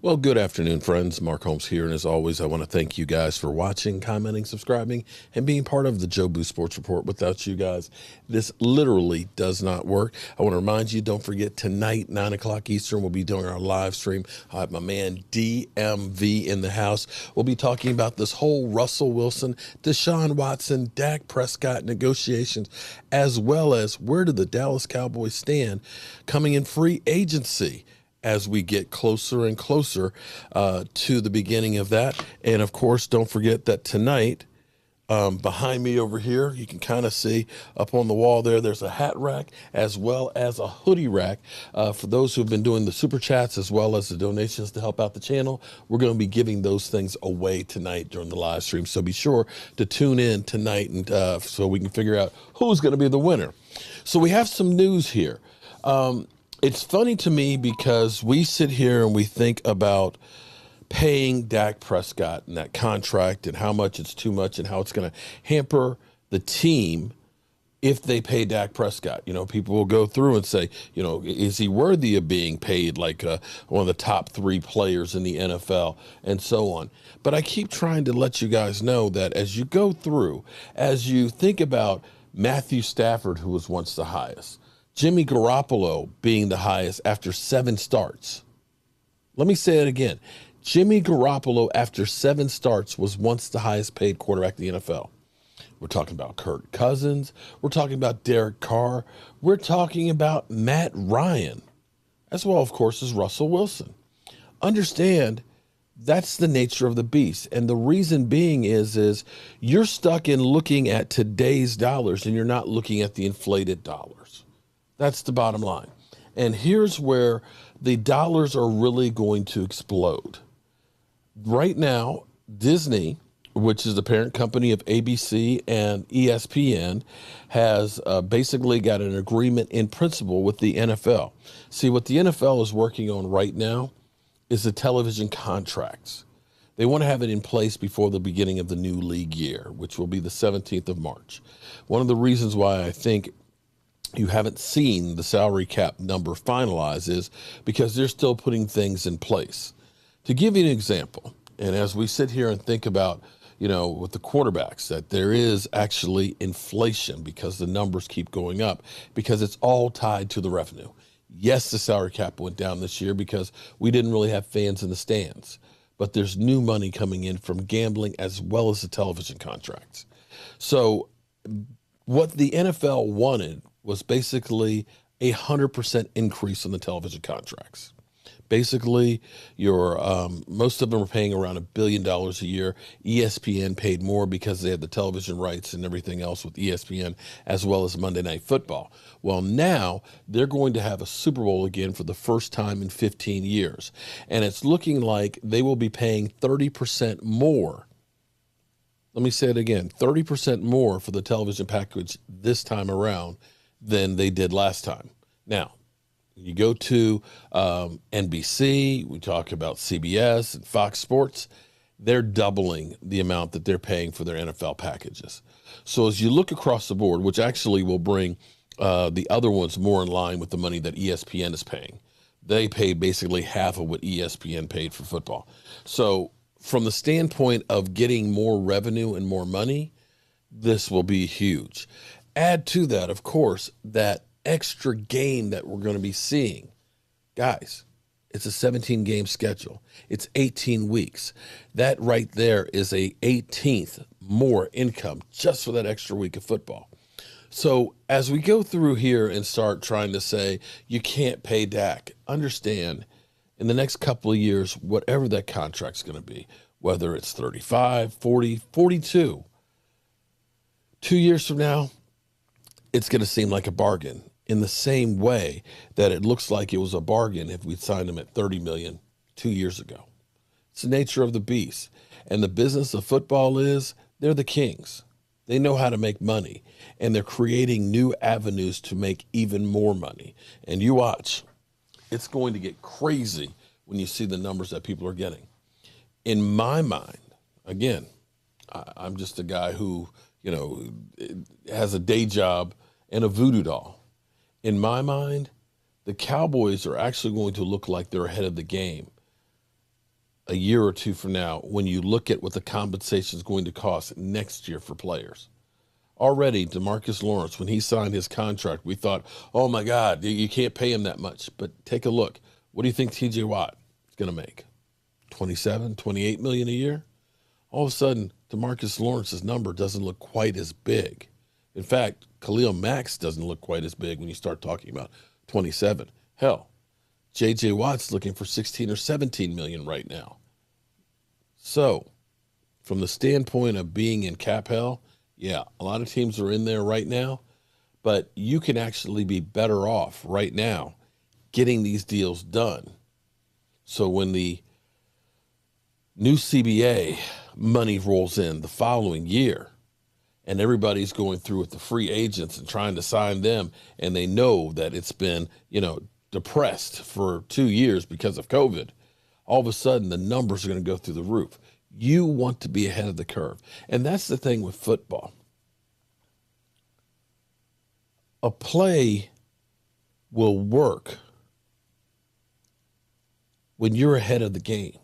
Well, good afternoon, friends. Mark Holmes here. And as always, I want to thank you guys for watching, commenting, subscribing, and being part of the Joe Boo Sports Report. Without you guys, this literally does not work. I want to remind you, don't forget tonight, 9 o'clock Eastern, we'll be doing our live stream. I have my man DMV in the house. We'll be talking about this whole Russell Wilson, Deshaun Watson, Dak Prescott negotiations, as well as where do the Dallas Cowboys stand coming in free agency as we get closer and closer to the beginning of that. And of course, don't forget that tonight, behind me over here, you can kind of see up on the wall there's a hat rack as well as a hoodie rack. For those who've been doing the super chats as well as the donations to help out the channel, we're going to be giving those things away tonight during the live stream. So be sure to tune in tonight and so we can figure out who's going to be the winner. So we have some news here. It's funny to me because we sit here and we think about paying Dak Prescott and that contract and how much it's too much and how it's going to hamper the team if they pay Dak Prescott. You know, people will go through and say, you know, is he worthy of being paid like one of the top 3 players in the NFL and so on. But I keep trying to let you guys know that as you go through, as you think about Matthew Stafford, who was once the highest, Jimmy Garoppolo being the highest after 7 starts. Let me say it again. Jimmy Garoppolo after 7 starts was once the highest paid quarterback in the NFL. We're talking about Kirk Cousins. We're talking about Derek Carr. We're talking about Matt Ryan, as well, of course, as Russell Wilson. Understand that's the nature of the beast. And the reason being is you're stuck in looking at today's dollars and you're not looking at the inflated dollars. That's the bottom line. And here's where the dollars are really going to explode. Right now, Disney, which is the parent company of ABC and ESPN, has basically got an agreement in principle with the NFL. See, what the NFL is working on right now is the television contracts. They want to have it in place before the beginning of the new league year, which will be the 17th of March. One of the reasons why I think you haven't seen the salary cap number finalized is because they're still putting things in place. To give you an example, and as we sit here and think about, you know, with the quarterbacks, that there is actually inflation because the numbers keep going up because it's all tied to the revenue. Yes, the salary cap went down this year because we didn't really have fans in the stands, but there's new money coming in from gambling as well as the television contracts. So what the NFL wanted was basically 100% increase on the television contracts. Basically, most of them are paying around $1 billion a year. ESPN paid more because they had the television rights and everything else with ESPN, as well as Monday Night Football. Well, now they're going to have a Super Bowl again for the first time in 15 years. And it's looking like they will be paying 30% more. Let me say it again, 30% more for the television package this time around than they did last time. Now, you go to NBC, we talk about CBS and Fox Sports, they're doubling the amount that they're paying for their NFL packages. So as you look across the board, which actually will bring the other ones more in line with the money that ESPN is paying, they pay basically half of what ESPN paid for football. So from the standpoint of getting more revenue and more money, this will be huge. Add to that, of course, that extra game that we're going to be seeing. Guys, it's a 17-game schedule. It's 18 weeks. That right there is a 18th more income just for that extra week of football. So as we go through here and start trying to say you can't pay Dak, understand in the next couple of years, whatever that contract's going to be, whether it's 35, 40, 42, 2 years from now, it's going to seem like a bargain in the same way that it looks like it was a bargain if we signed him at $30 million 2 years ago. It's the nature of the beast. And the business of football is they're the kings. They know how to make money, and they're creating new avenues to make even more money. And you watch, it's going to get crazy when you see the numbers that people are getting. In my mind, again, I'm just a guy who, you know, has a day job and a voodoo doll. In my mind, the Cowboys are actually going to look like they're ahead of the game a year or two from now when you look at what the compensation is going to cost next year for players. Already, DeMarcus Lawrence, when he signed his contract, we thought, oh my God, you can't pay him that much. But take a look. What do you think TJ Watt is going to make? 27, 28 million a year? All of a sudden, DeMarcus Lawrence's number doesn't look quite as big. In fact, Khalil Mack's doesn't look quite as big when you start talking about 27. Hell, J.J. Watt's looking for 16 or 17 million right now. So, from the standpoint of being in cap hell, yeah, a lot of teams are in there right now, but you can actually be better off right now getting these deals done. So when the new CBA money rolls in the following year and everybody's going through with the free agents and trying to sign them, and they know that it's been, depressed for 2 years because of COVID, all of a sudden the numbers are going to go through the roof. You want to be ahead of the curve. And that's the thing with football. A play will work when you're ahead of the game.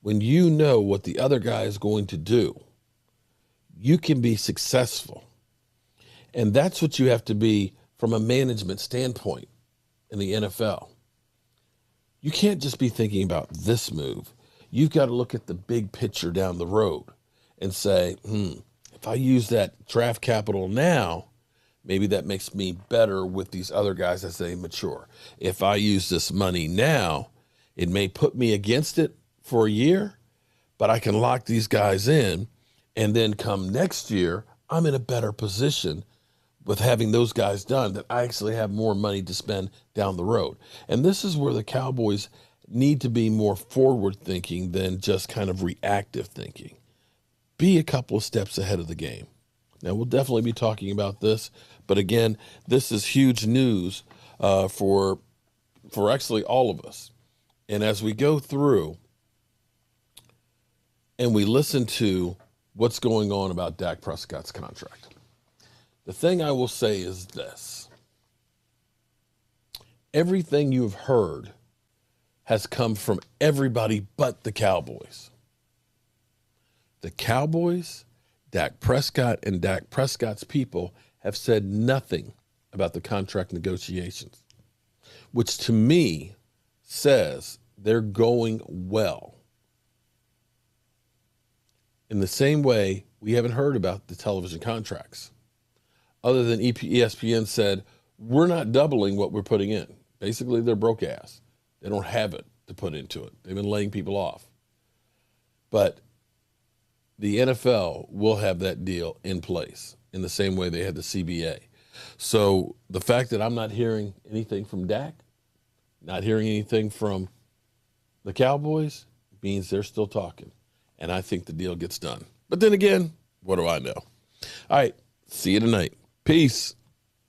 When you know what the other guy is going to do, you can be successful. And that's what you have to be from a management standpoint in the NFL. You can't just be thinking about this move. You've got to look at the big picture down the road and say, if I use that draft capital now, maybe that makes me better with these other guys as they mature. If I use this money now, it may put me against it for a year, but I can lock these guys in, and then come next year, I'm in a better position with having those guys done, that I actually have more money to spend down the road. And this is where the Cowboys need to be more forward thinking than just kind of reactive thinking. Be a couple of steps ahead of the game. Now, we'll definitely be talking about this, but again, this is huge news for actually all of us. And as we go through and we listen to what's going on about Dak Prescott's contract, the thing I will say is this. Everything you've heard has come from everybody but the Cowboys. The Cowboys, Dak Prescott, and Dak Prescott's people have said nothing about the contract negotiations, which to me says they're going well. In the same way, we haven't heard about the television contracts. Other than ESPN said, we're not doubling what we're putting in. Basically, they're broke ass. They don't have it to put into it. They've been laying people off. But the NFL will have that deal in place in the same way they had the CBA. So the fact that I'm not hearing anything from Dak, not hearing anything from the Cowboys, means they're still talking. And I think the deal gets done. But then again, what do I know? All right, see you tonight. Peace.